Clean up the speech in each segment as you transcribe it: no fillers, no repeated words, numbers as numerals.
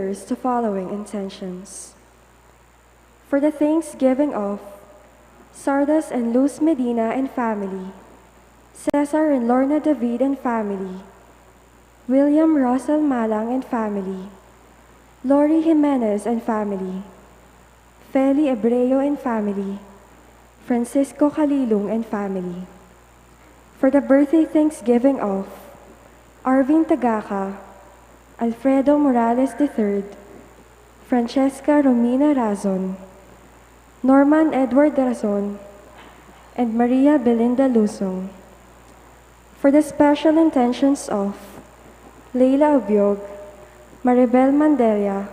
prayers to following intentions. For the thanksgiving of Sardas and Luz Medina and family, Cesar and Lorna David and family, William Russell Malang and family, Lori Jimenez and family, Feli Ebreo and family, Francisco Calilung and family. For the birthday thanksgiving of Arvin Tagaka, Alfredo Morales III, Francesca Romina Razon, Norman Edward Razon, and Maria Belinda Lusong. For the special intentions of Leila Obiog, Maribel Mandela,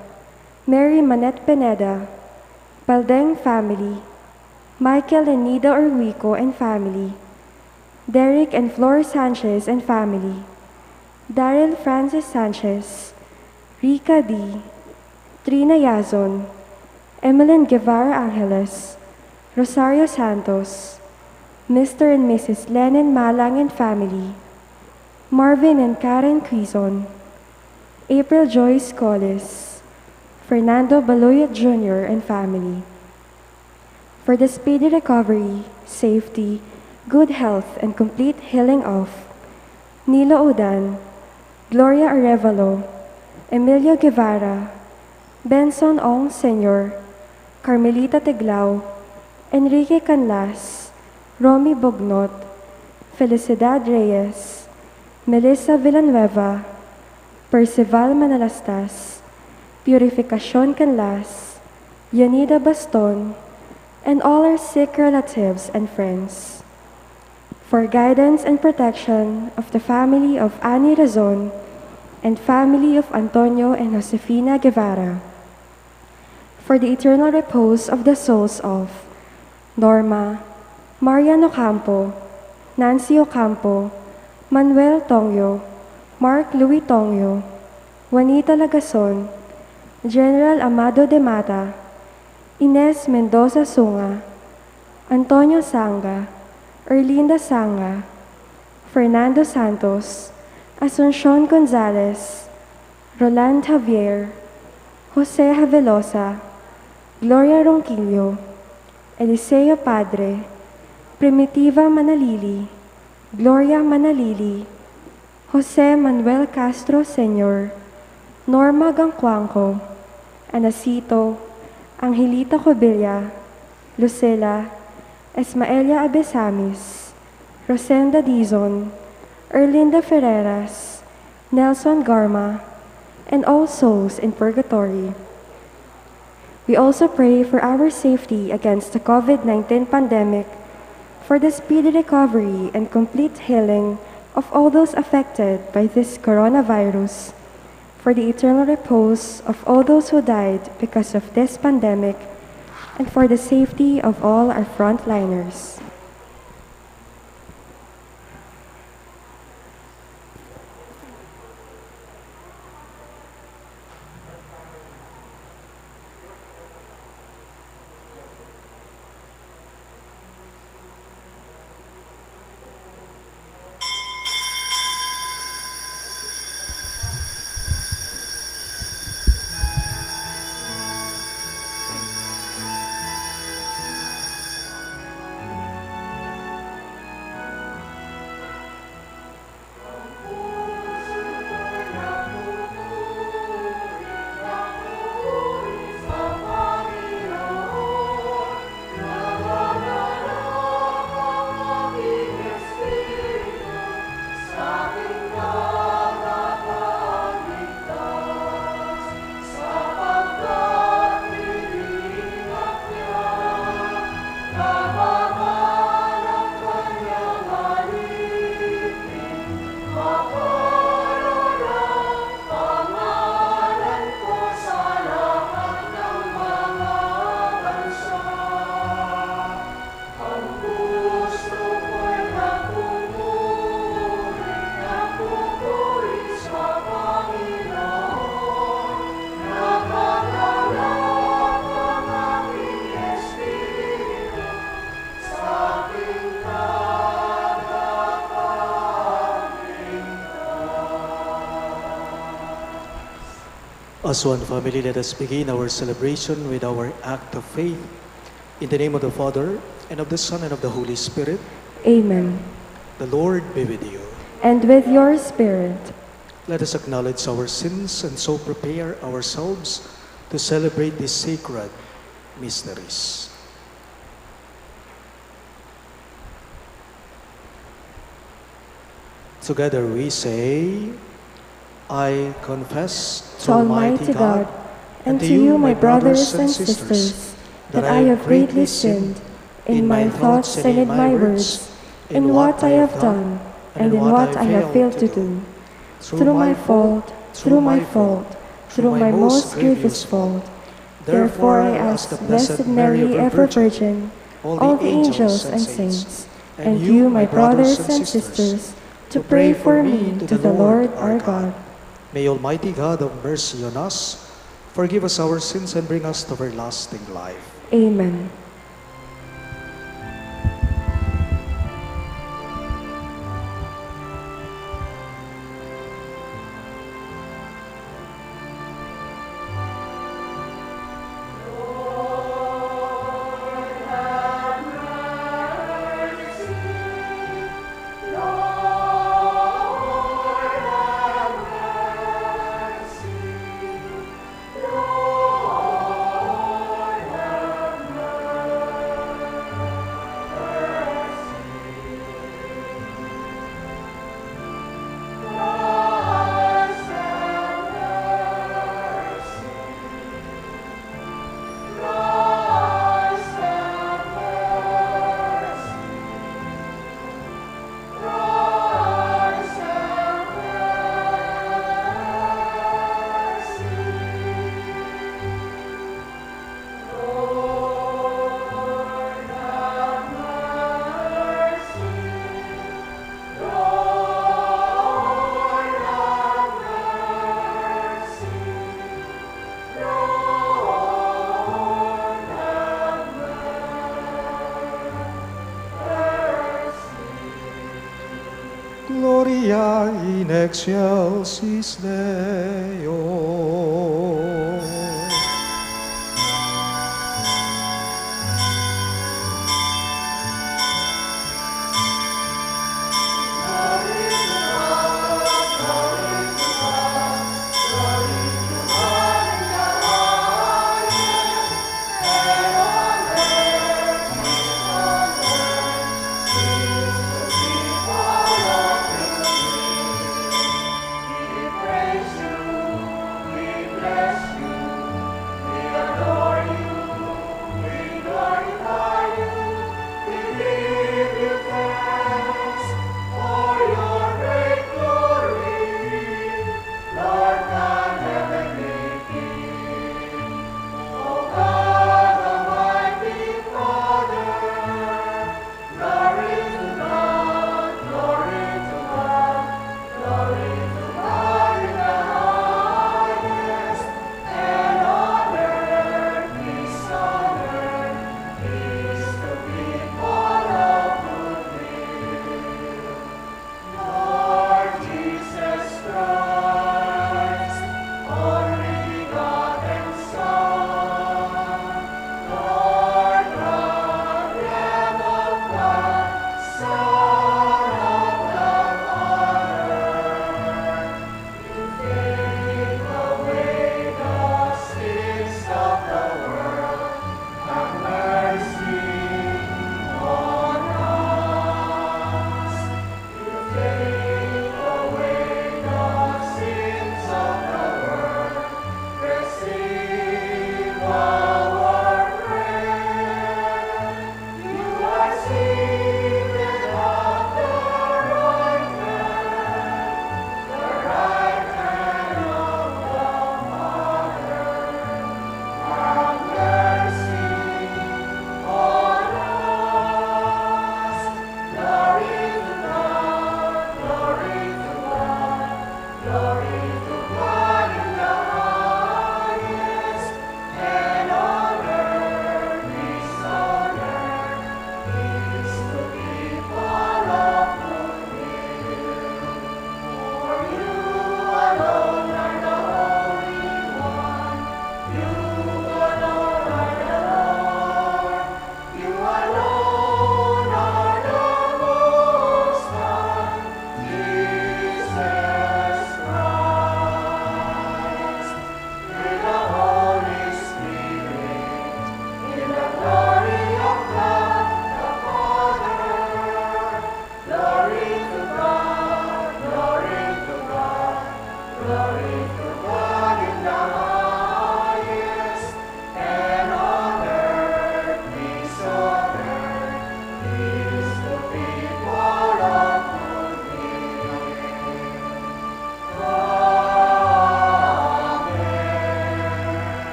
Mary Manette Pineda, Baldeng family, Michael and Nida Orwico and family, Derek and Flor Sanchez and family, Daryl Francis Sanchez, Rika D, Trina Yazon, Emeline Guevara Angeles, Rosario Santos, Mr. and Mrs. Lennon Malang and family, Marvin and Karen Quizon, April Joyce Collis, Fernando Baloyet Jr. and family. For the speedy recovery, safety, good health, and complete healing of Nilo Udan, Gloria Arevalo, Emilio Guevara, Benson Ong Sr., Carmelita Teglao, Enrique Canlas, Romy Bognot, Felicidad Reyes, Melissa Villanueva, Percival Manalastas, Purificacion Canlas, Yonida Baston, and all our sick relatives and friends. For guidance and protection of the family of Annie Razon and family of Antonio and Josefina Guevara. For the eternal repose of the souls of Norma, Marian Ocampo, Nancy Ocampo, Manuel Tongyo, Mark Louis Tongyo, Juanita Lagason, General Amado de Mata, Ines Mendoza Sunga, Antonio Sanga, Erlinda Sanga, Fernando Santos, Asuncion Gonzalez, Roland Javier, Jose Havelosa, Gloria Ronquillo, Eliseo Padre, Primitiva Manalili, Gloria Manalili, Jose Manuel Castro Sr., Norma Gangcuangco, Anacito, Angelita Cobilla, Lucela, Esmaelia Abesamis, Rosenda Dizon, Erlinda Ferreras, Nelson Garma, and all souls in purgatory. We also pray for our safety against the COVID-19 pandemic, for the speedy recovery and complete healing of all those affected by this coronavirus, for the eternal repose of all those who died because of this pandemic, and for the safety of all our frontliners. As one family, let us begin our celebration with our act of faith. In the name of the Father, and of the Son, and of the Holy Spirit. Amen. The Lord be with you. And with your spirit. Let us acknowledge our sins and so prepare ourselves to celebrate these sacred mysteries. Together we say, I confess to Almighty God, and to you, my brothers and sisters, that I have greatly sinned in my thoughts and in my words, in what I have done and in what I have failed to do, through my fault, through my most grievous fault. Therefore I ask the Blessed Mary, ever Virgin, all the angels and saints, and you, my brothers and sisters, to pray for me to the Lord our God. May Almighty God have mercy on us, forgive us our sins, and bring us to everlasting life. Amen. Gloria in excelsis Deo. Praise you.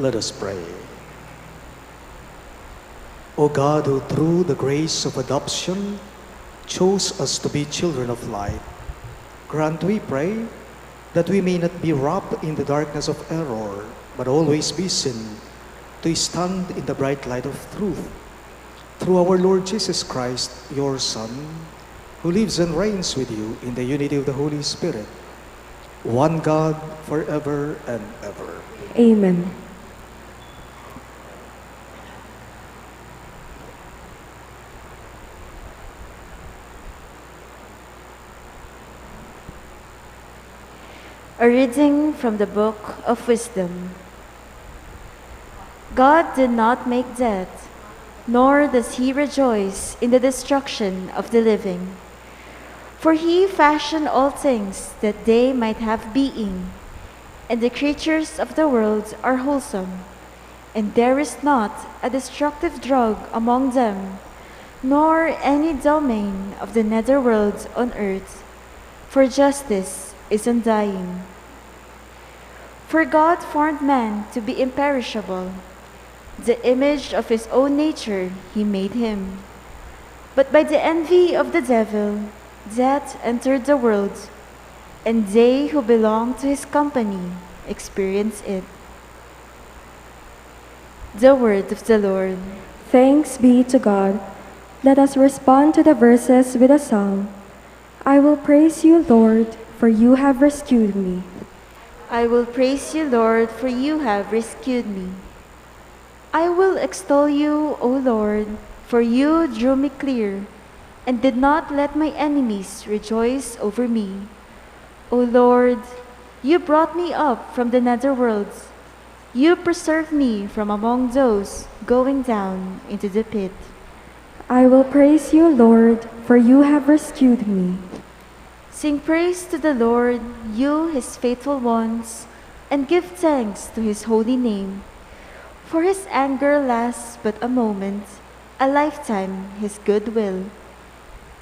Let us pray. O God, who through the grace of adoption chose us to be children of light, grant, we pray, that we may not be wrapped in the darkness of error, but always be seen to stand in the bright light of truth. Through our Lord Jesus Christ, your Son, who lives and reigns with you in the unity of the Holy Spirit, one God, forever and ever. Amen. A reading from the Book of Wisdom. God did not make death, nor does he rejoice in the destruction of the living. For he fashioned all things that they might have being, and the creatures of the world are wholesome, and there is not a destructive drug among them, nor any domain of the netherworld on earth, for justice is undying. For God formed man to be imperishable. The image of his own nature he made him. But by the envy of the devil, death entered the world, and they who belong to his company experience it. The word of the Lord. Thanks be to God. Let us respond to the verses with a song. I will praise you, Lord, for you have rescued me. I will praise you, Lord, for you have rescued me. I will extol you, O Lord, for you drew me clear, and did not let my enemies rejoice over me. O Lord, you brought me up from the netherworld. You preserved me from among those going down into the pit. I will praise you, Lord, for you have rescued me. Sing praise to the Lord, you his faithful ones, and give thanks to his holy name. For his anger lasts but a moment, a lifetime his goodwill.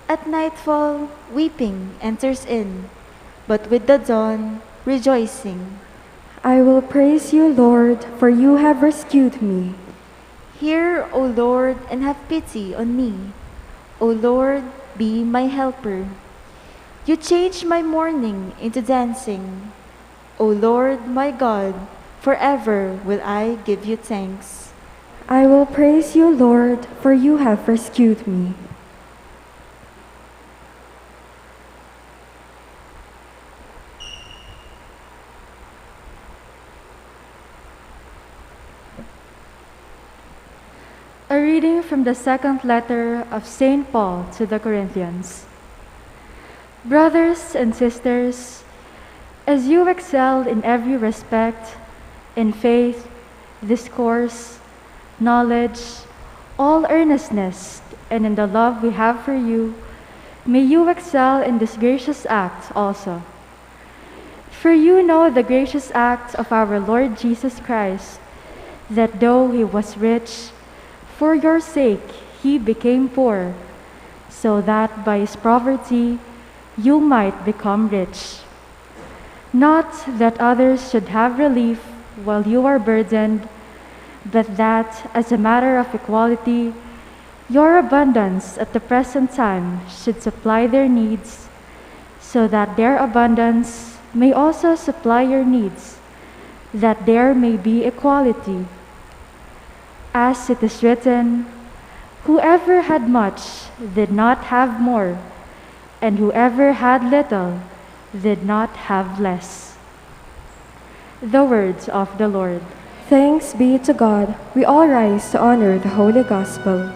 At nightfall, weeping enters in, but with the dawn, rejoicing. I will praise you, Lord, for you have rescued me. Hear, O Lord, and have pity on me. O Lord, be my helper. You change my mourning into dancing. O Lord, my God, forever will I give you thanks. I will praise you, Lord, for you have rescued me. A reading from the second letter of St. Paul to the Corinthians. Brothers and sisters, as you excel in every respect, in faith, discourse, knowledge, all earnestness, and in the love we have for you, may you excel in this gracious act also. For you know the gracious act of our Lord Jesus Christ, that though he was rich, for your sake he became poor, so that by his poverty you might become rich. Not that others should have relief while you are burdened, but that, as a matter of equality, your abundance at the present time should supply their needs, so that their abundance may also supply your needs, that there may be equality. As it is written, whoever had much did not have more, and whoever had little did not have less. The words of the Lord. Thanks be to God. We all rise to honor the Holy Gospel.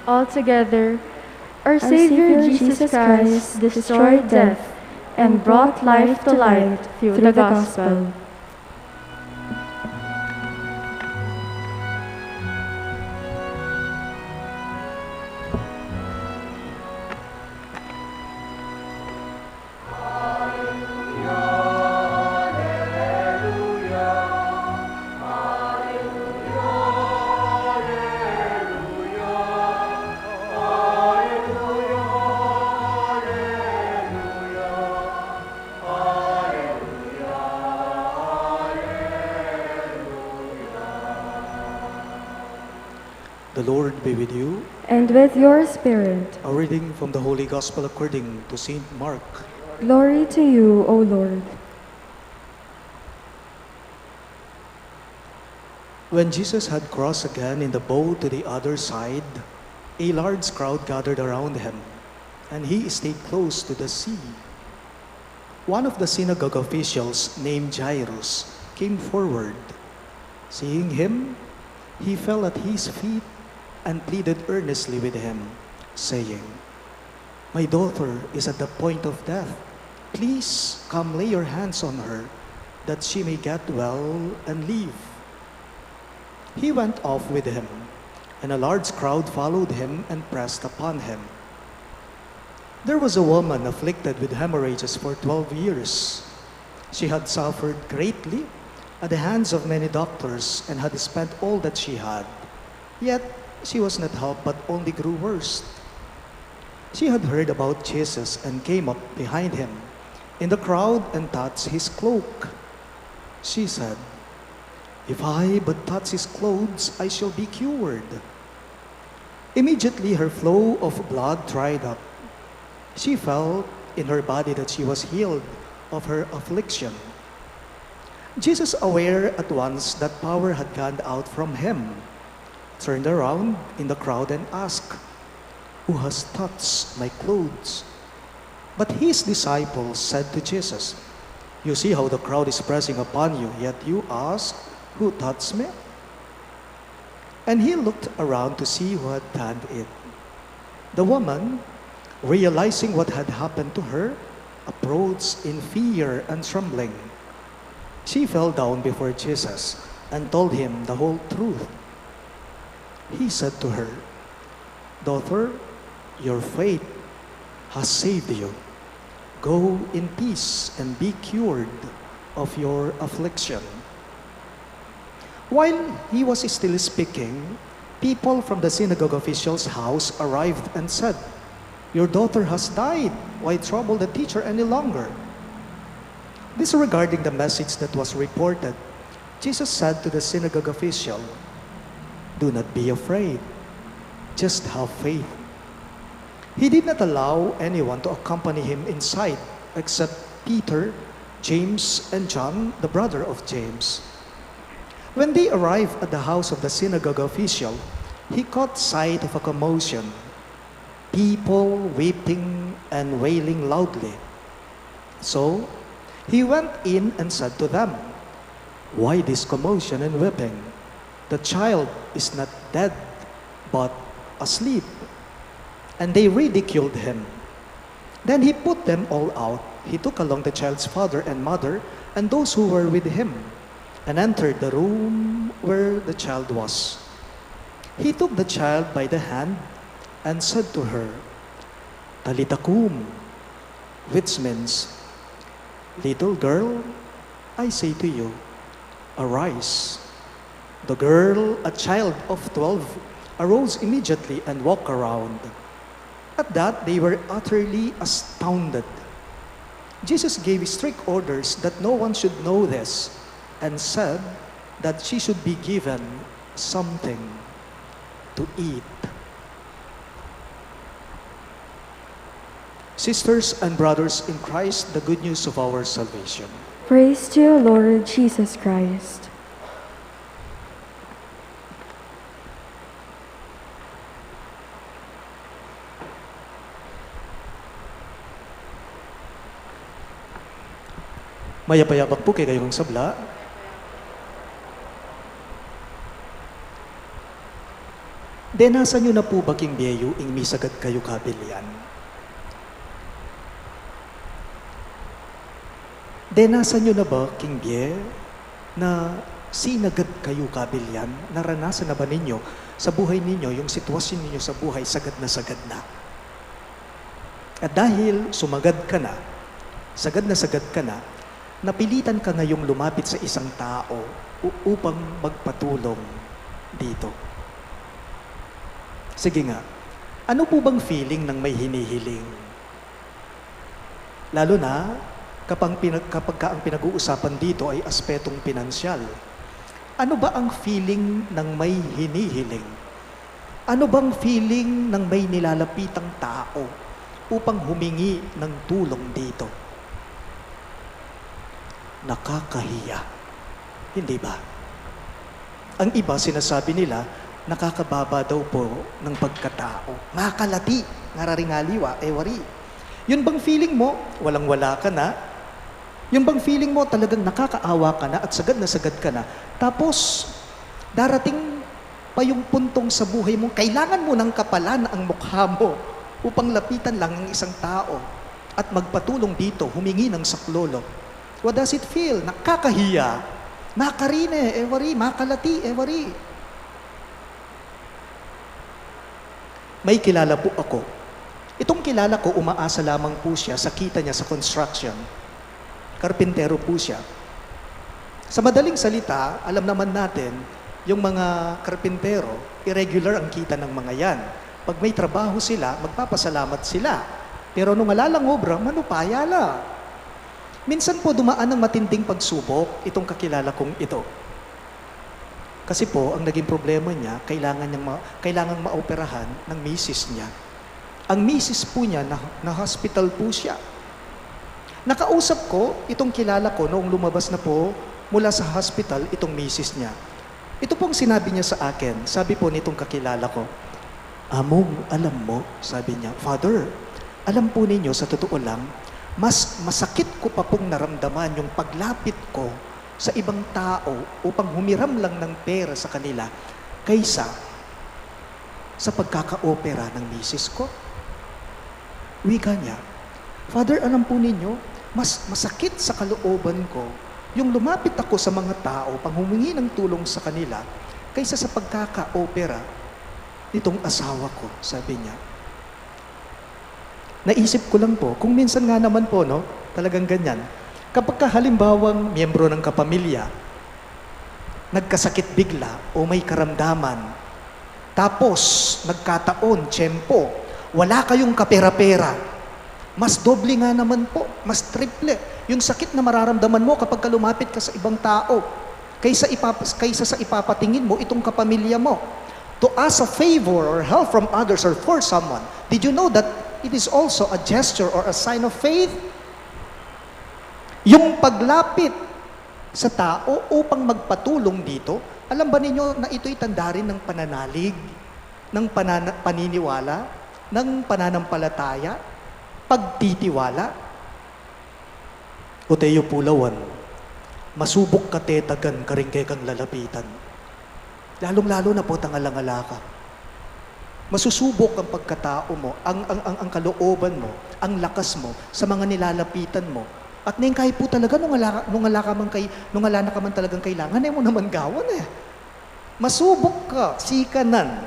Altogether, our Savior Jesus Christ destroyed death and brought life to light through the gospel. Lord be with you. And with your spirit. A reading from the Holy Gospel according to St. Mark. Glory to you, O Lord. When Jesus had crossed again in the boat to the other side, a large crowd gathered around him, and he stayed close to the sea. One of the synagogue officials, named Jairus, came forward. Seeing him, he fell at his feet and pleaded earnestly with him, saying, "My daughter is at the point of death. Please come lay your hands on her, that she may get well and live." He went off with him, and a large crowd followed him and pressed upon him. There was a woman afflicted with hemorrhages for 12 years. She had suffered greatly at the hands of many doctors and had spent all that she had. Yet she was not helped but only grew worse. She had heard about Jesus and came up behind him in the crowd and touched his cloak. She said, "If I but touch his clothes, I shall be cured." Immediately her flow of blood dried up. She felt in her body that she was healed of her affliction. Jesus, aware at once that power had gone out from him, turned around in the crowd and asked, "Who has touched my clothes?" But his disciples said to Jesus, "You see how the crowd is pressing upon you, yet you ask, 'Who touched me?'" And he looked around to see who had done it. The woman, realizing what had happened to her, approached in fear and trembling. She fell down before Jesus and told him the whole truth. He said to her, "Daughter, your faith has saved you. Go in peace and be cured of your affliction." While he was still speaking, people from the synagogue official's house arrived and said, "Your daughter has died. Why trouble the teacher any longer?" Disregarding the message that was reported, Jesus said to the synagogue official, "Do not be afraid. Just have faith." He did not allow anyone to accompany him inside except Peter, James, and John, the brother of James. When they arrived at the house of the synagogue official, he caught sight of a commotion, people weeping and wailing loudly. So he went in and said to them, "Why this commotion and weeping? The child is not dead, but asleep." And they ridiculed him. Then he put them all out. He took along the child's father and mother and those who were with him, and entered the room where the child was. He took the child by the hand and said to her, "Talita kum," which means, "Little girl, I say to you, arise." The girl, a child of 12, arose immediately and walked around. At that, they were utterly astounded. Jesus gave strict orders that no one should know this, and said that she should be given something to eat. Sisters and brothers in Christ, the good news of our salvation. Praise to you, Lord Jesus Christ. Mayapayabak po kay kayong sabla. Denasan nyo na po ba king biyeyo ing misagad kayo kabilyan? Denasan nyo na ba king biye na sinagad kayo kabilyan? Naranasan na ba ninyo sa buhay ninyo yung sitwasyon ninyo sa buhay sagad na? At dahil sumagad ka na, sagad ka na, napilitan ka ngayong lumapit sa isang tao upang magpatulong dito. Sige nga, ano po bang feeling ng may hinihiling? Lalo na kapag ang pinag-uusapan dito ay aspetong pinansyal. Ano ba ang feeling ng may hinihiling? Ano bang feeling ng may nilalapitang tao upang humingi ng tulong dito? Nakakahiya. Hindi ba? Ang iba sinasabi nila, nakakababa daw po ng pagkatao. Makalati, ngararingaliwa, ewari. Yun bang feeling mo, walang-wala ka na? Yun bang feeling mo, talagang nakakaawa ka na at sagad na sagad ka na? Tapos, darating pa yung puntong sa buhay mo, kailangan mo ng kapalan ang mukha mo upang lapitan lang ng isang tao at magpatulong dito, humingi ng saklolo. What does it feel? Nakakahiya. Makarine, ewari, makalati, ewari. May kilala po ako. Itong kilala ko, umaasa lamang po siya sa kita niya sa construction. Karpintero po siya. Sa madaling salita, alam naman natin, yung mga karpintero, irregular ang kita ng mga yan. Pag may trabaho sila, magpapasalamat sila. Pero nung alalangobra, manupayala. Minsan po dumaan ng matinding pagsubok itong kakilala kong ito. Kasi po, ang naging problema niya, kailangan maoperahan ng misis niya. Ang misis po niya, na hospital po siya. Nakausap ko, itong kilala ko, noong lumabas na po mula sa hospital, itong misis niya. Ito pong sinabi niya sa akin, sabi po nitong kakilala ko, Among, alam mo, sabi niya, Father, alam po ninyo, sa totoo lang, mas masakit ko pa pong naramdaman yung paglapit ko sa ibang tao upang humiram lang ng pera sa kanila kaysa sa pagkaka-opera ng misis ko. Wika niya, Father, alam po ninyo, mas masakit sa kalooban ko yung lumapit ako sa mga tao pang humingi ng tulong sa kanila kaysa sa pagkaka-opera nitong asawa ko, sabi niya. Naisip ko lang po, kung minsan nga naman po, no, talagang ganyan. Kapag halimbawang miyembro ng kapamilya, nagkasakit bigla o may karamdaman, tapos nagkataon, tiyempo, wala kayong kapera-pera, mas doble nga naman po, mas triple, yung sakit na mararamdaman mo kapag lumapit ka sa ibang tao, kaysa sa ipapatingin mo itong kapamilya mo. To ask a favor or help from others or for someone, did you know that it is also a gesture or a sign of faith? Yung paglapit sa tao upang magpatulong dito, alam ba ninyo na ito'y tanda rin ng pananalig, ng paniniwala, ng pananampalataya, pagtitiwala? O Teo Pulawan, masubok ka tetagan karingke kang lalapitan. Lalong-lalo na po tangalang-ala ka. Masusubok ang pagkatao mo, ang kalooban mo, ang lakas mo sa mga nilalapitan mo. At kahit po talaga nung wala na ka man talagang kailangan, mo naman gawan eh. Masubok ka, sikanan,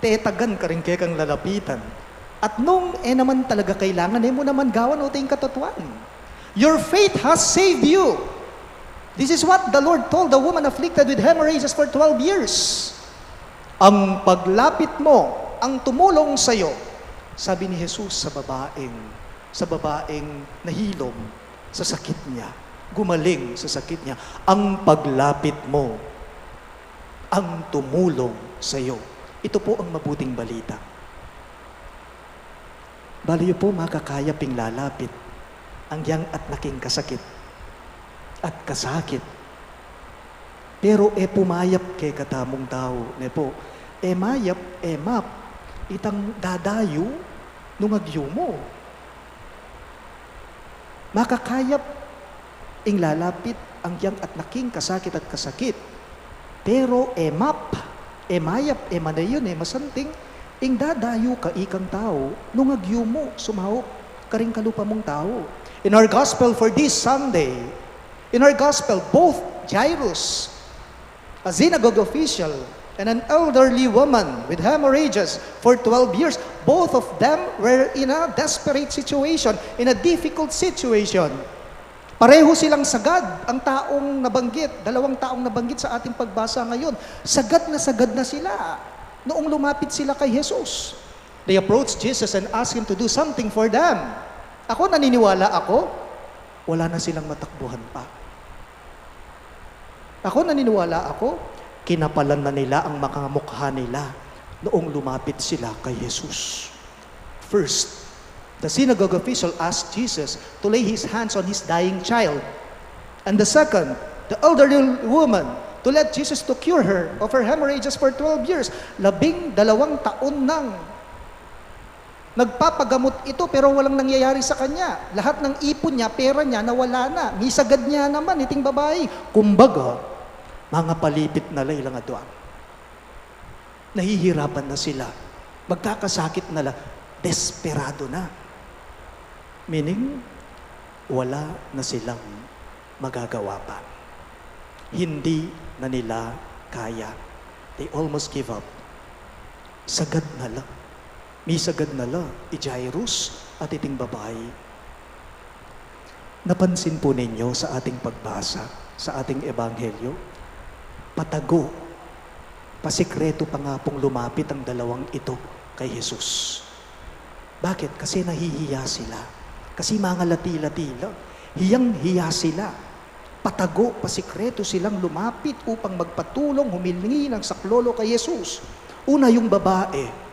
tetagan ka rin kang lalapitan. At nung naman talaga kailangan, mo naman gawan o tayong katotohan. Your faith has saved you. This is what the Lord told the woman afflicted with hemorrhages for 12 years. Ang paglapit mo, ang tumulong sa iyo, sabi ni Jesus sa babaeng nahilom sa sakit niya, gumaling sa sakit niya, ang paglapit mo, ang tumulong sa iyo. Ito po ang mabuting balita. Baliyo po makakaya ping lalapit ang yang at naking kasakit at kasakit. Pero pumayap kay katamong tao, po, mayap, map, itang dadayo, nung agyo mo. Makakayap, ing lalapit, ang yang at naking kasakit at kasakit. Pero map, mayap, manayon, masanting, ing dadayo ka ikang tao, nung agyo mo, sumahok, karing kalupa mong tao. In our gospel for this Sunday, both Jairus, a synagogue official, and an elderly woman with hemorrhages for 12 years, both of them were in a desperate situation, in a difficult situation. Pareho silang sagad, ang dalawang taong nabanggit sa ating pagbasa ngayon. Sagad na sila noong lumapit sila kay Jesus. They approached Jesus and asked Him to do something for them. Naniniwala ako, wala na silang matakbuhan pa. Naniniwala ako, kinapalan na nila ang mga mukha nila noong lumapit sila kay Jesus. First, the synagogue official asked Jesus to lay his hands on his dying child. And the second, the elderly woman, to let Jesus to cure her of her hemorrhages for 12 years. 12 taon nang nagpapagamot ito pero walang nangyayari sa kanya. Lahat ng ipon niya, pera niya, nawala na. Misagad niya naman, iting babae. Kumbaga, mga palipit na lang adwa. Nahihirapan na sila. Magkakasakit na lang. Desperado na. Meaning, wala na silang magagawa pa. Hindi na nila kaya. They almost give up. Sagad na lang. May sagad na lang, Jairus at iting babae. Napansin po ninyo sa ating pagbasa, sa ating ebanghelyo, patago, pasikreto pa nga pong lumapit ang dalawang ito kay Jesus. Bakit? Kasi nahihiya sila. Kasi mga lati-latila, hiyang-hiya sila. Patago, pasikreto silang lumapit upang magpatulong, humilingi ng saklolo kay Jesus. Una, yung babae.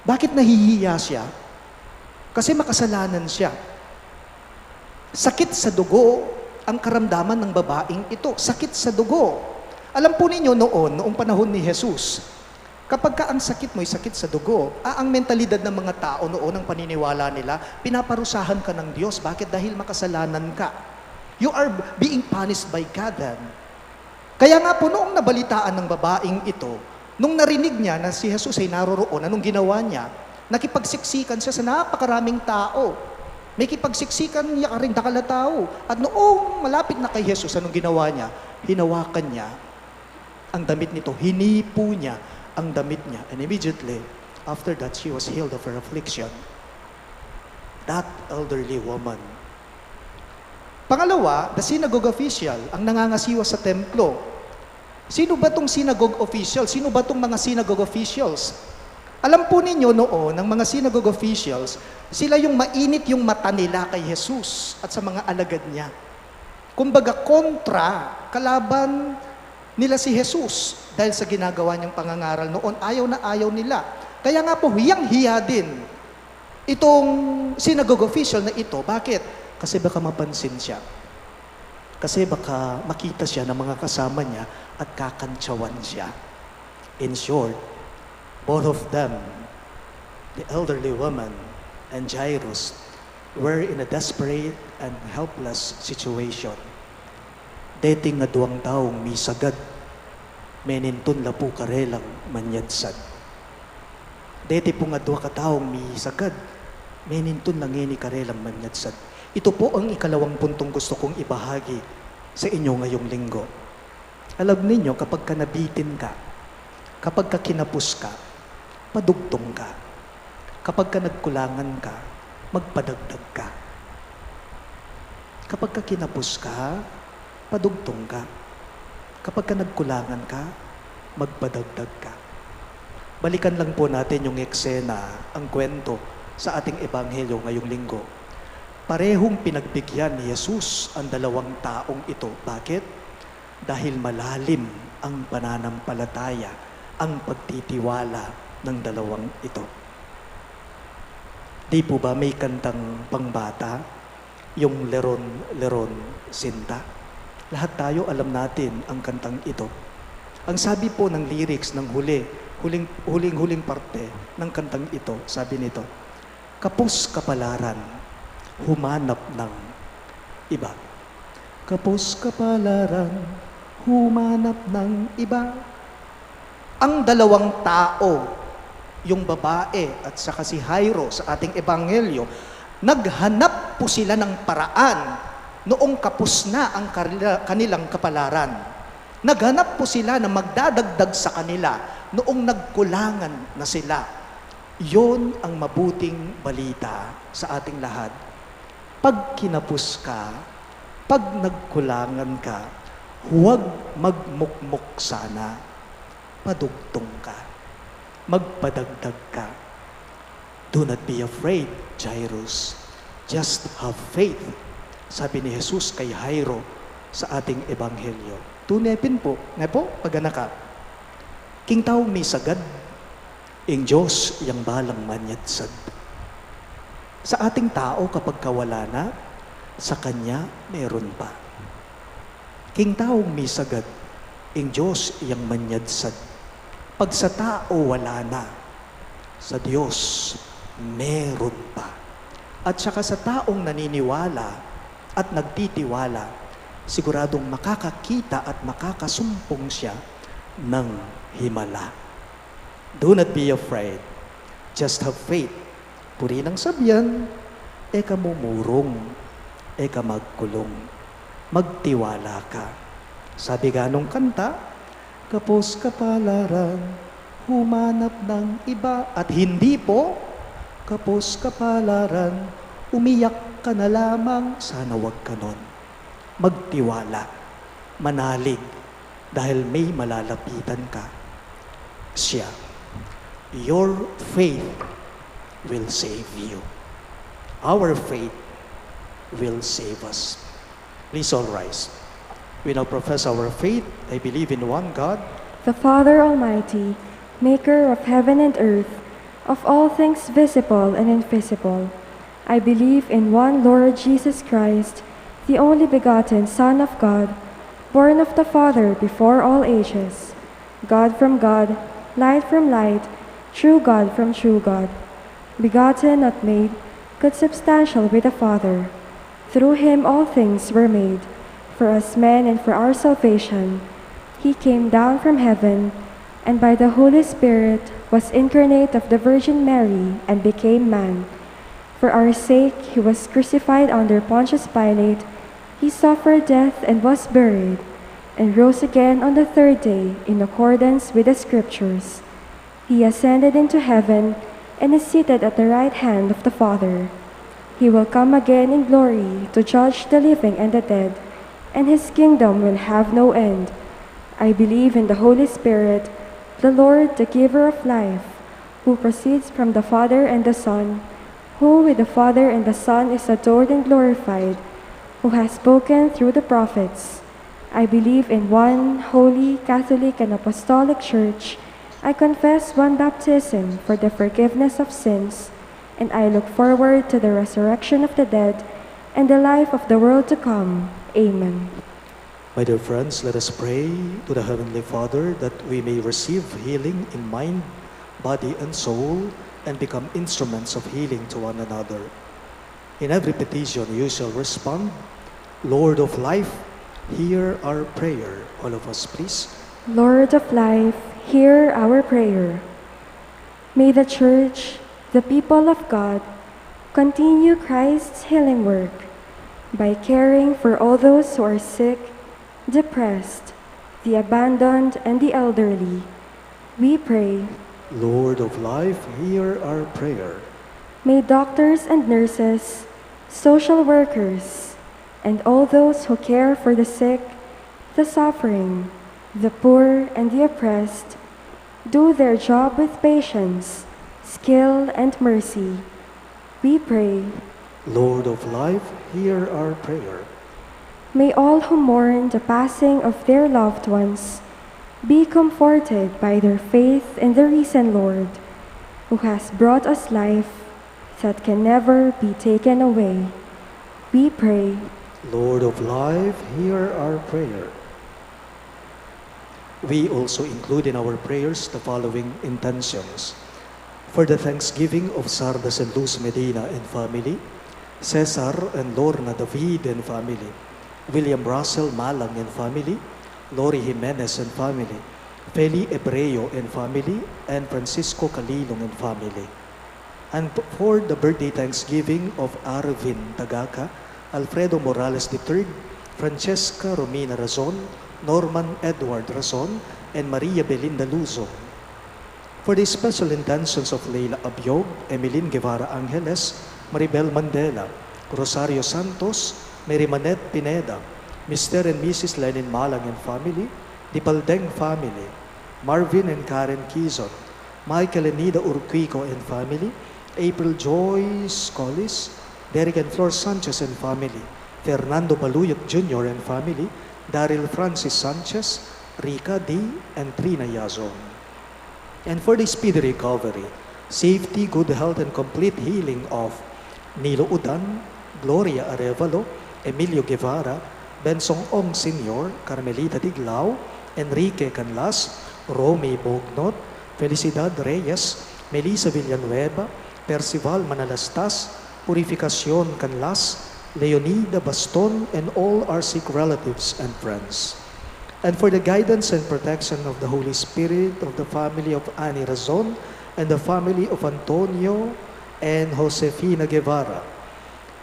Bakit nahihiya siya? Kasi makasalanan siya. Sakit sa dugo ang karamdaman ng babaeng ito. Sakit sa dugo. Alam po ninyo noong panahon ni Jesus, kapag ka ang sakit mo ay sakit sa dugo, ang mentalidad ng mga tao noon, ang paniniwala nila, pinaparusahan ka ng Diyos. Bakit? Dahil makasalanan ka. You are being punished by God then. Kaya nga po noong nabalitaan ng babaeng ito, nung narinig niya na si Jesus ay naroroon, anong ginawa niya? Nakipagsiksikan siya sa napakaraming tao. May kipagsiksikan niya rin tao. At noong malapit na kay Jesus, anong ginawa niya? Hinawakan niya ang damit nito. Hinipo niya ang damit niya. And immediately, after that, she was healed of her affliction. That elderly woman. Pangalawa, the synagogue official, ang nangangasiwa sa templo. Sino ba tong synagogue official? Sino ba tong mga synagogue officials? Alam po ninyo noon, ng mga synagogue officials, sila yung mainit yung mata nila kay Jesus at sa mga alagad niya. Kumbaga, kontra, kalaban nila si Jesus dahil sa ginagawa niyang pangangaral noon. Ayaw na ayaw nila. Kaya nga po, hiyang-hiya din itong synagogue official na ito. Bakit? Kasi baka mapansin siya. Kasi baka makita siya ng mga kasama niya at kakantsawan siya. In short, both of them, the elderly woman and Jairus, were in a desperate and helpless situation. Dating nga duwang taong misagad, menintun lapu karelang manyadsad. Dati po nga duwa ka taong misagad, menintun langeni karelang manyadsad. Ito po ang ikalawang puntong gusto kong ibahagi sa inyo ngayong linggo. Alam ninyo, kapag ka nabitin ka, kapag ka kinapos ka, padugtong ka. Kapag ka nagkulangan ka, magpadagdag ka. Kapag ka kinapos ka, padugtong ka. Kapag ka nagkulangan ka, magpadagdag ka. Balikan lang po natin yung eksena, ang kwento sa ating ebanghelyo ngayong linggo. Parehong pinagbigyan ni Jesus ang dalawang taong ito. Bakit? Dahil malalim ang pananampalataya, ang pagtitiwala ng dalawang ito. Di po ba may kantang pangbata, yung Leron Sinta? Lahat tayo alam natin ang kantang ito. Ang sabi po ng lyrics ng huling parte ng kantang ito, sabi nito, kapos kapalaran, humanap ng iba. Kapos kapalaran, humanap ng iba. Ang dalawang tao, yung babae at saka si Jairo sa ating ebanghelyo, naghanap po sila ng paraan noong kapos na ang kanilang kapalaran. Naghanap po sila na magdadagdag sa kanila noong nagkulangan na sila. Yon ang mabuting balita sa ating lahat. Pag kinapos ka, pag nagkulangan ka, huwag magmukmuk sana. Padugtong ka. Magpadagdag ka. Do not be afraid, Jairus. Just have faith. Sabi ni Jesus kay Jairo sa ating ebanghelyo. Tunepin po, pag anak ka, king taong may sagad, Ing Diyos yang balang manyadsad. Sa ating tao kapag kawala na, sa Kanya meron pa. King taong misagad, ing Diyos yang manyadsad. Pag sa tao wala na, sa Diyos meron pa. At saka sa taong naniniwala at nagtitiwala, siguradong makakakita at makakasumpong siya ng himala. Do not be afraid. Just have faith. Puri ng sabyan, eka mumurong, eka magkulong. Magtiwala ka. Sabi nga nung kanta, kapos kapalaran, humanap ng iba. At hindi po, kapos kapalaran, umiyak ka na lamang, sana wag ka nun. Magtiwala, manalig, dahil may malalapitan ka. Siya. Your faith will save you. Our faith will save us. Please all rise. We now profess our faith. I believe in one God, the Father Almighty, maker of heaven and earth, of all things visible and invisible. I believe in one Lord Jesus Christ, the only begotten Son of God, born of the Father before all ages, God from God, light from light, true God from true God, begotten, not made, consubstantial with the Father. Through him all things were made. For us men and for our salvation, he came down from heaven, and by the Holy Spirit was incarnate of the Virgin Mary and became man. For our sake he was crucified under Pontius Pilate. He suffered death and was buried, and rose again on the third day in accordance with the Scriptures. He ascended into heaven and is seated at the right hand of the Father. He will come again in glory to judge the living and the dead, and his kingdom will have no end. I believe in the Holy Spirit, the Lord, the giver of life, who proceeds from the Father and the Son, who with the Father and the Son is adored and glorified, who has spoken through the prophets. I believe in one holy, Catholic, and Apostolic Church. I confess one baptism for the forgiveness of sins, and I look forward to the resurrection of the dead and the life of the world to come. Amen. My dear friends, let us pray to the Heavenly Father that we may receive healing in mind, body, and soul, and become instruments of healing to one another. In every petition you shall respond, Lord of life, hear our prayer. All of us, please. Lord of life, hear our prayer. May the Church, the people of God, continue Christ's healing work by caring for all those who are sick, depressed, the abandoned, and the elderly. We pray, Lord of life, hear our prayer. may doctors and nurses, social workers, and all those who care for the sick, the suffering, the poor, and the oppressed do their job with patience, skill, and mercy. We pray, Lord of life, hear our prayer. may all who mourn the passing of their loved ones be comforted by their faith in the risen Lord, who has brought us life that can never be taken away. We pray, Lord of life, hear our prayer. We also include in our prayers the following intentions. For the thanksgiving of Sardas and Luz Medina and family, Cesar and Lorna David and family, William Russell Malang and family, Lori Jimenez and family, Feli Ebreo and family, and Francisco Calilong and family. And for the birthday thanksgiving of Arvin Tagaka, Alfredo Morales III, Francesca Romina Razon, Norman Edward Razon, and Maria Belinda Luzo. For the special intentions of Leila Abiog, Emeline Guevara Angeles, Maribel Mandela, Rosario Santos, Mary Manette Pineda, Mr. and Mrs. Lenin Malang and family, the Paldeng family, Marvin and Karen Quizon, Michael and Nida Urquico and family, April Joyce Collis, Derek and Flor Sanchez and family, Fernando Baluyot Jr. and family, Daryl Francis Sanchez, Rica D. and Trina Yazon. and for the speedy recovery, safety, good health, and complete healing of Nilo Udan, Gloria Arevalo, Emilio Guevara, Bensong Ong Sr., Carmelita Diglao, Enrique Canlas, Romy Bognot, Felicidad Reyes, Melissa Villanueva, Percival Manalastas, Purificacion Canlas, Leonida Baston, and all our sick relatives and friends. And for the guidance and protection of the Holy Spirit of the family of Ani Razon and the family of Antonio and Josefina Guevara.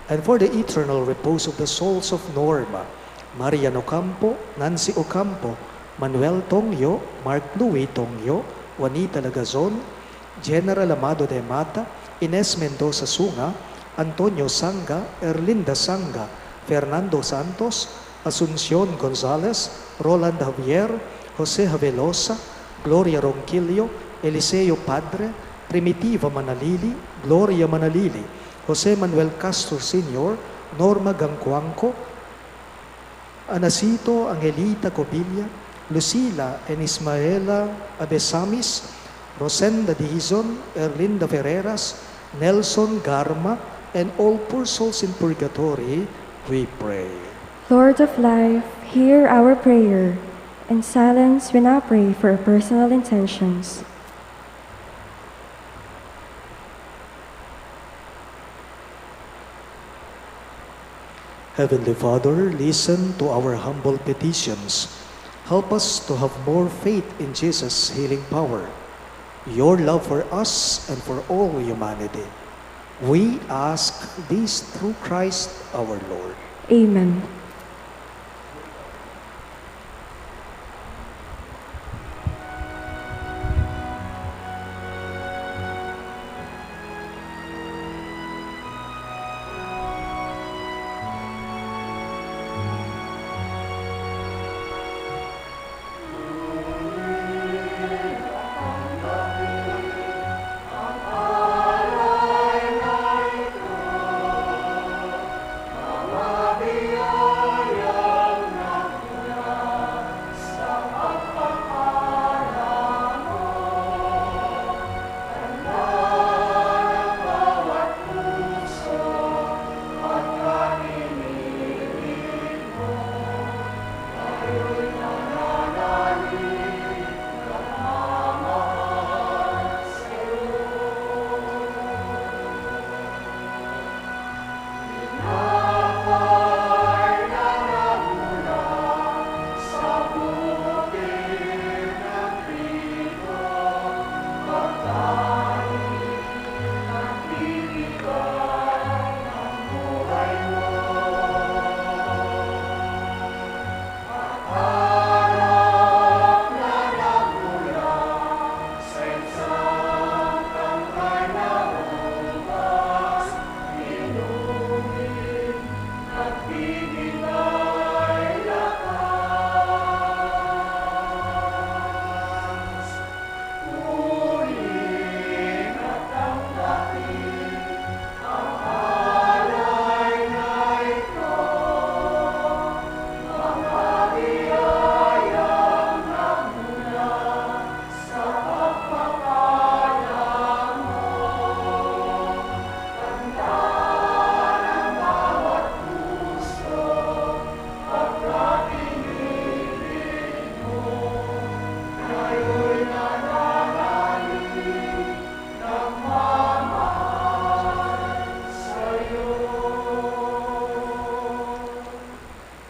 And for the eternal repose of the souls of Norma, Marian Ocampo, Nancy Ocampo, Manuel Tongyo, Mark Louis Tongyo, Juanita Lagazon, General Amado de Mata, Ines Mendoza Sunga, Antonio Sanga, Erlinda Sanga, Fernando Santos, Asuncion Gonzalez, Roland Javier, Jose Javelosa, Gloria Ronquillo, Eliseo Padre, Primitiva Manalili, Gloria Manalili, Jose Manuel Castro Sr., Norma Gangcuanco, Anacito Angelita Cobilla, Lucila and Ismaela Abesamis, Rosenda Dizon, Erlinda Ferreras, Nelson Garma, and all poor souls in purgatory, we pray. Lord of life, hear our prayer. In silence, we now pray for our personal intentions. Heavenly Father, listen to our humble petitions. Help us to have more faith in Jesus' healing power, your love for us and for all humanity. We ask this through Christ our Lord. Amen.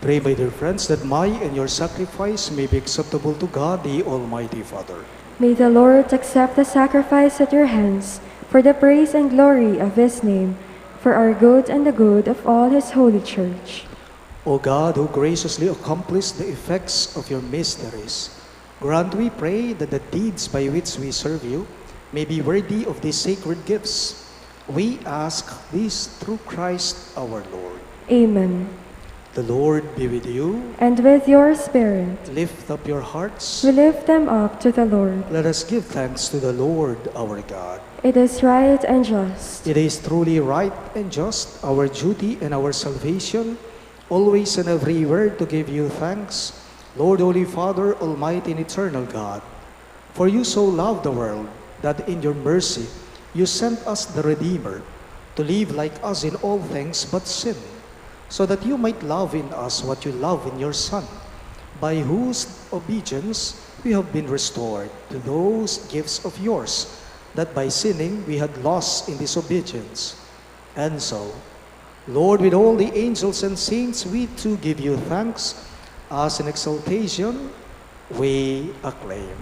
Pray, my dear friends, that my and your sacrifice may be acceptable to God, the Almighty Father. May the Lord accept the sacrifice at your hands for the praise and glory of his name, for our good and the good of all his holy church. O God, who graciously accomplished the effects of your mysteries, grant, we pray, that the deeds by which we serve you may be worthy of these sacred gifts. We ask this through Christ our Lord. Amen. The Lord be with you. And with your spirit, Lift up your hearts. we lift them up to the Lord. Let us give thanks to the Lord our God. It is right and just. It is truly right and just, our duty and our salvation, always and everywhere to give you thanks, Lord, Holy Father, Almighty and Eternal God. For you so loved the world that in your mercy you sent us the Redeemer to live like us in all things but sin, so that you might love in us what you love in your Son, by whose obedience we have been restored to those gifts of yours, that by sinning we had lost in disobedience. And so, Lord, with all the angels and saints, we too give you thanks, as in exaltation we acclaim.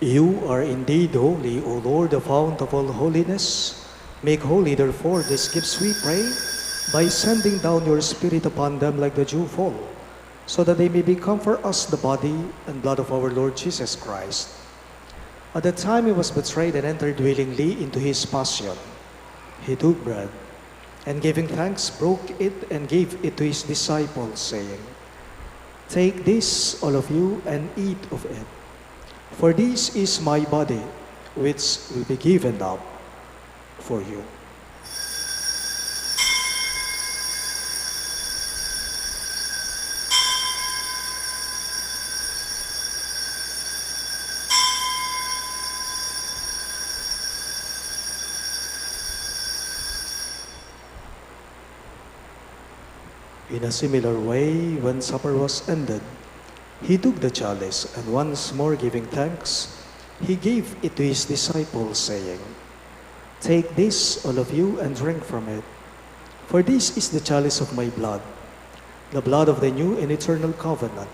You are indeed holy, O Lord, the fount of all holiness. Make holy, therefore, these gifts, we pray, by sending down your Spirit upon them like the dewfall, so that they may become for us the body and blood of our Lord Jesus Christ. At the time he was betrayed and entered willingly into his passion, he took bread, and giving thanks, broke it and gave it to his disciples, saying, "Take this, all of you, and eat of it. For this is my body, which will be given up for you." In a similar way, when supper was ended, he took the chalice, and once more giving thanks, he gave it to his disciples, saying, "Take this, all of you, and drink from it. For this is the chalice of my blood, the blood of the new and eternal covenant,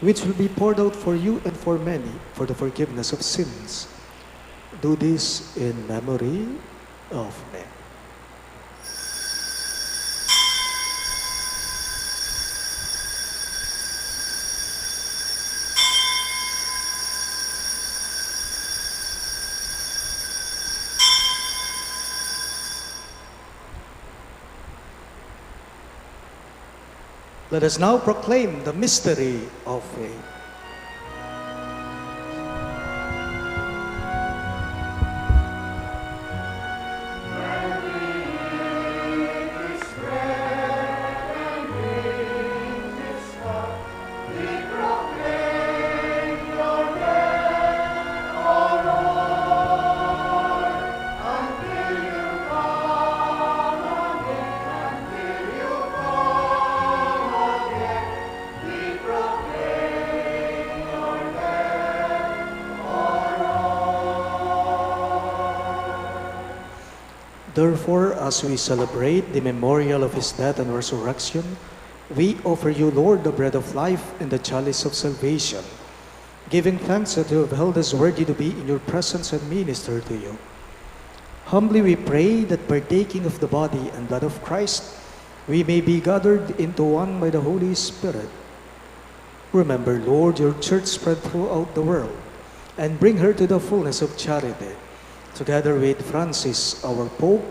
which will be poured out for you and for many for the forgiveness of sins. Do this in memory of me." Let us now proclaim the mystery of faith. Therefore, as we celebrate the memorial of his death and resurrection, we offer you, Lord, the bread of life and the chalice of salvation, giving thanks that you have held us worthy to be in your presence and minister to you. Humbly we pray that partaking of the body and blood of Christ, we may be gathered into one by the Holy Spirit. Remember, Lord, your church spread throughout the world, and bring her to the fullness of charity, together with Francis, our Pope,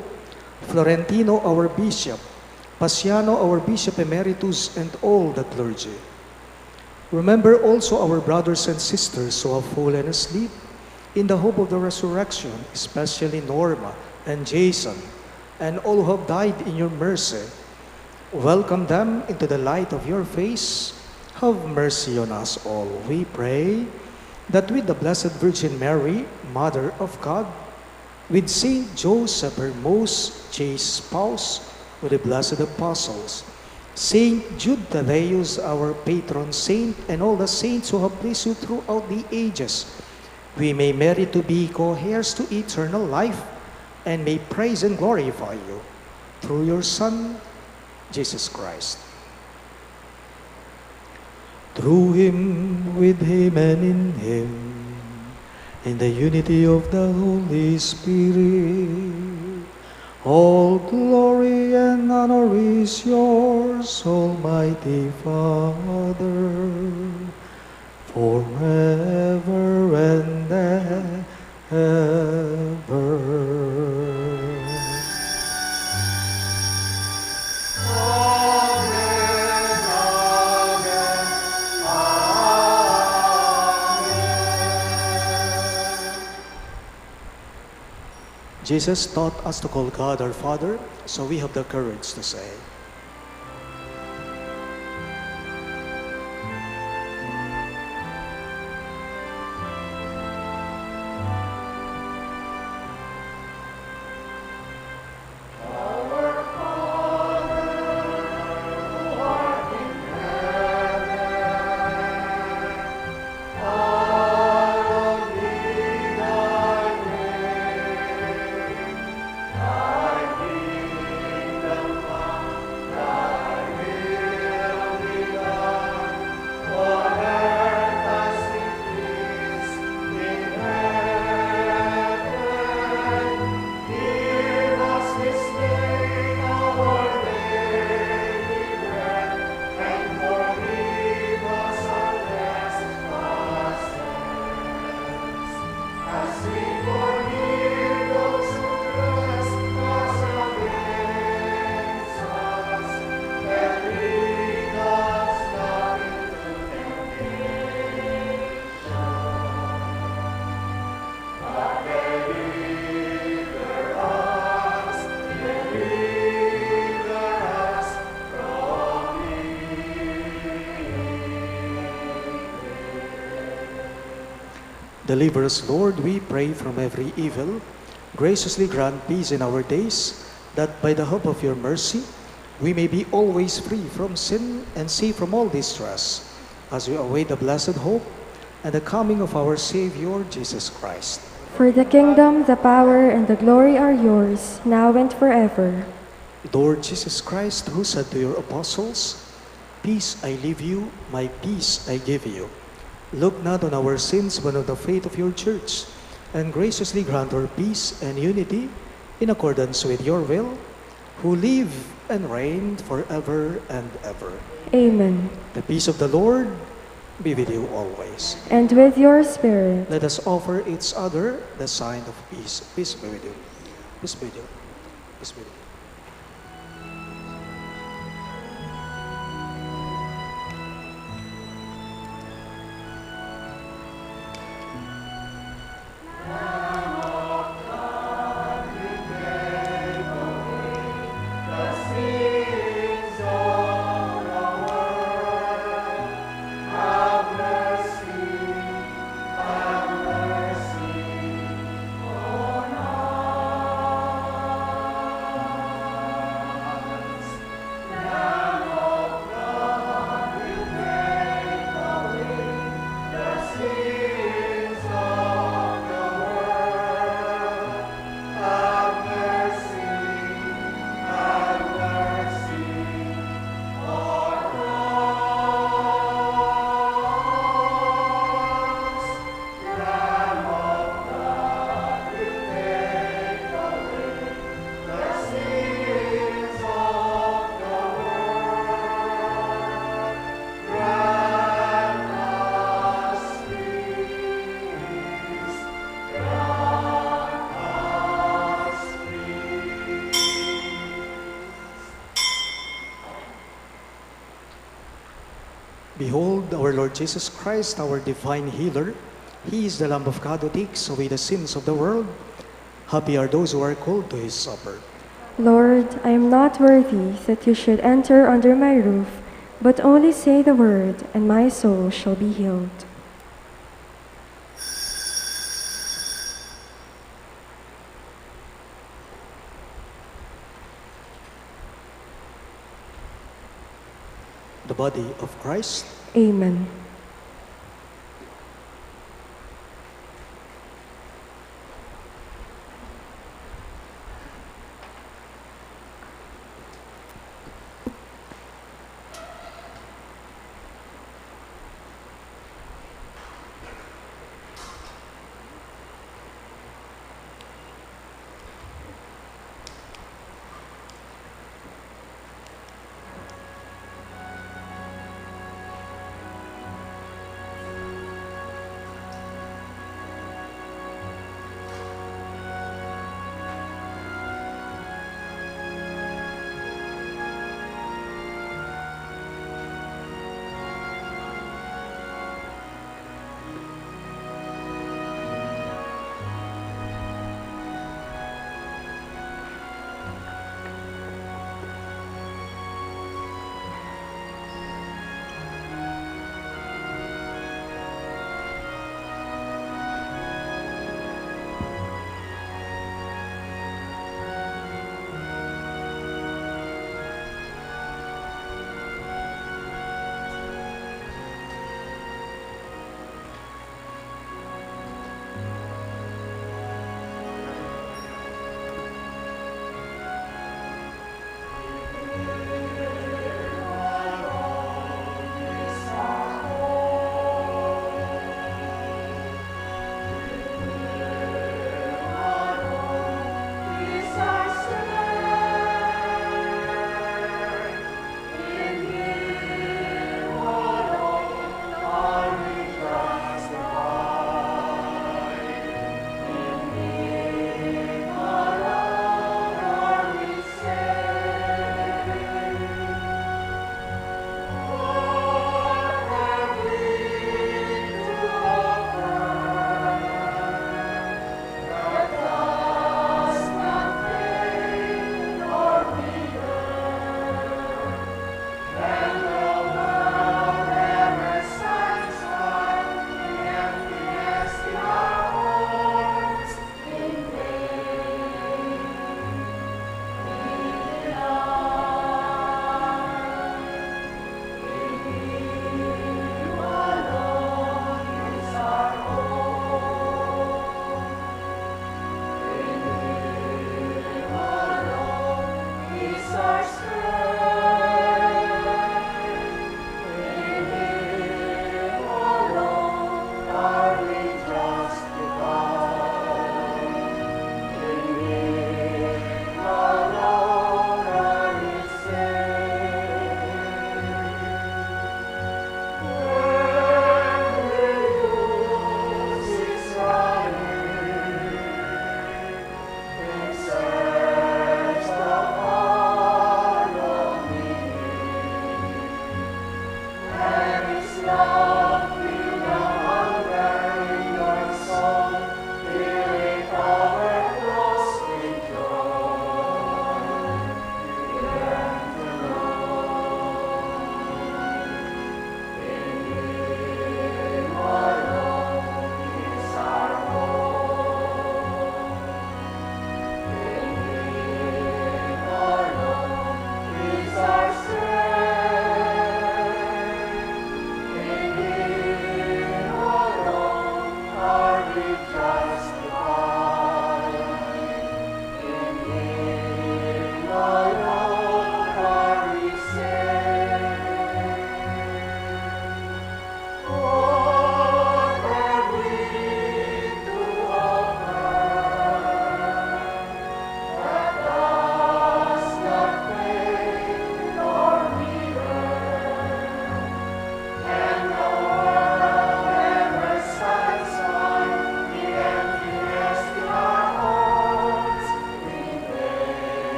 Florentino, our Bishop, Paciano, our Bishop Emeritus, and all the clergy. Remember also our brothers and sisters who have fallen asleep in the hope of the resurrection, especially Norma and Jason, and all who have died in your mercy. Welcome them into the light of your face. Have mercy on us all, we pray, that with the Blessed Virgin Mary, Mother of God, with Saint Joseph, her most chaste spouse, with the blessed apostles, Saint Jude Thaddeus, our patron saint, and all the saints who have pleased you throughout the ages, we may merit to be co-heirs to eternal life, and may praise and glorify you through your Son, Jesus Christ. Through him, with him, and in him, in the unity of the Holy Spirit, all glory and honor is yours, Almighty Father, forever and ever. Jesus taught us to call God our Father, so we have the courage to say, Deliver us, Lord, we pray, from every evil. Graciously grant peace in our days, that by the help of your mercy, we may be always free from sin and safe from all distress, as we await the blessed hope and the coming of our Savior, Jesus Christ. For the kingdom, the power, and the glory are yours, now and forever. Lord Jesus Christ, who said to your apostles, "Peace I leave you, my peace I give you," look not on our sins, but on the faith of your church, and graciously grant her peace and unity in accordance with your will, who live and reign forever and ever. Amen. The peace of the Lord be with you always. And with your spirit. Let us offer each other the sign of peace. Peace be with you. Peace be with you. Peace be with you. Behold, our Lord Jesus Christ, our divine healer. He is the Lamb of God who takes away the sins of the world. Happy are those who are called to his supper. Lord, I am not worthy that you should enter under my roof, but only say the word, and my soul shall be healed. the body of Christ. Amen.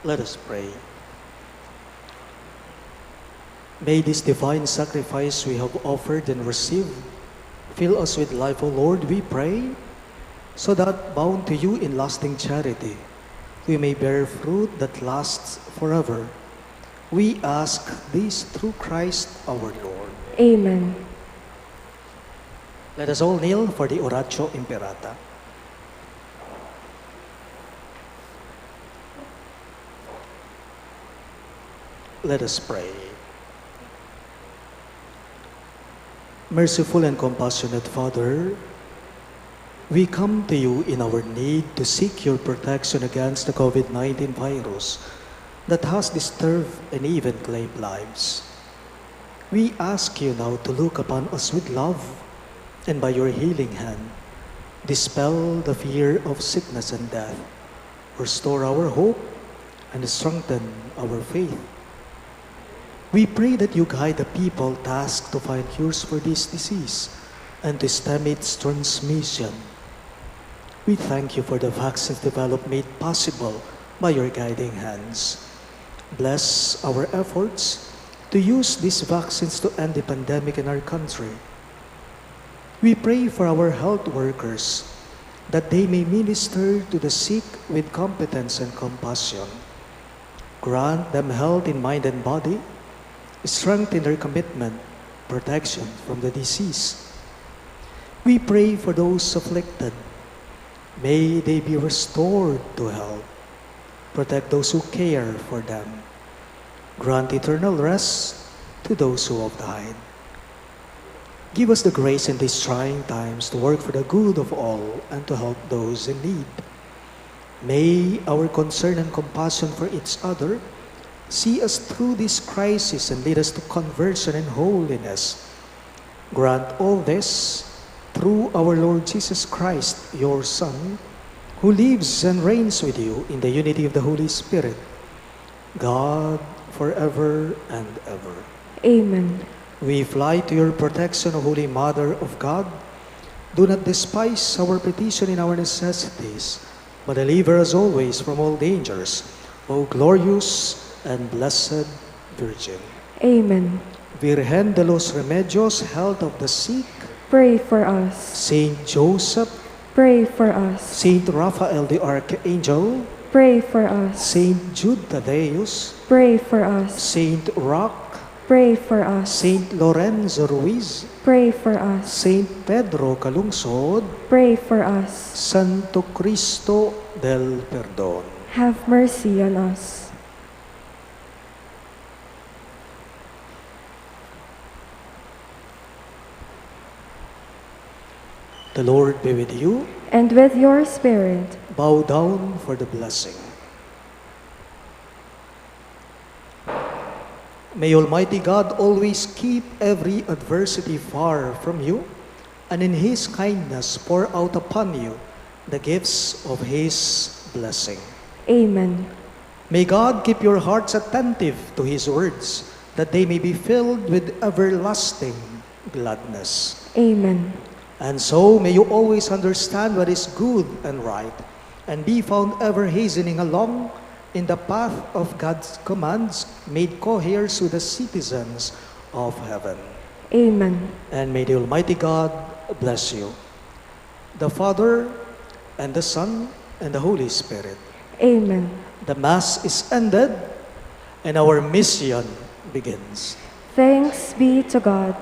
Let us pray. May this divine sacrifice we have offered and received fill us with life, O Lord, we pray, so that, bound to you in lasting charity, we may bear fruit that lasts forever. We ask this through Christ our Lord. Amen. Let us all kneel for the Oratio Imperata. Let us pray. Merciful and compassionate Father, we come to you in our need to seek your protection against the COVID-19 virus that has disturbed and even claimed lives. We ask you now to look upon us with love and by your healing hand, dispel the fear of sickness and death, restore our hope, and strengthen our faith. We pray that you guide the people tasked to find cures for this disease and to stem its transmission. We thank you for the vaccines developed made possible by your guiding hands. Bless our efforts to use these vaccines to end the pandemic in our country. We pray for our health workers that they may minister to the sick with competence and compassion. Grant them health in mind and body, strength in their commitment, protection from the disease. We pray for those afflicted. May they be restored to health. Protect those who care for them. Grant eternal rest to those who have died. Give us the grace in these trying times to work for the good of all and to help those in need. May our concern and compassion for each other see us through this crisis and lead us to conversion and holiness. Grant all this through our Lord Jesus Christ, your Son, who lives and reigns with you in the unity of the Holy Spirit, God, forever and ever. Amen. We fly to your protection, O Holy Mother of God. Do not despise our petition in our necessities, but deliver us always from all dangers, O glorious and blessed Virgin. Amen. Virgen de los Remedios, health of the sick, Pray for us. Saint Joseph, Pray for us. Saint Raphael the Archangel, Pray for us. Saint Jude Thaddeus, Pray for us. Saint Roque, Pray for us. Saint Lorenzo Ruiz, Pray for us. Saint Pedro Calungsod, Pray for us. Santo Cristo del Perdón. Have mercy on us. The Lord be with you. And with your spirit. Bow down for the blessing. May Almighty God always keep every adversity far from you, and in His kindness pour out upon you the gifts of His blessing. Amen. May God keep your hearts attentive to His words, that they may be filled with everlasting gladness. Amen. And so may you always understand what is good and right, and be found ever hastening along in the path of God's commands, made co-heirs with the citizens of heaven. Amen. And may the Almighty God bless you, the Father, and the Son, and the Holy Spirit. Amen. The Mass is ended, and our mission begins. Thanks be to God.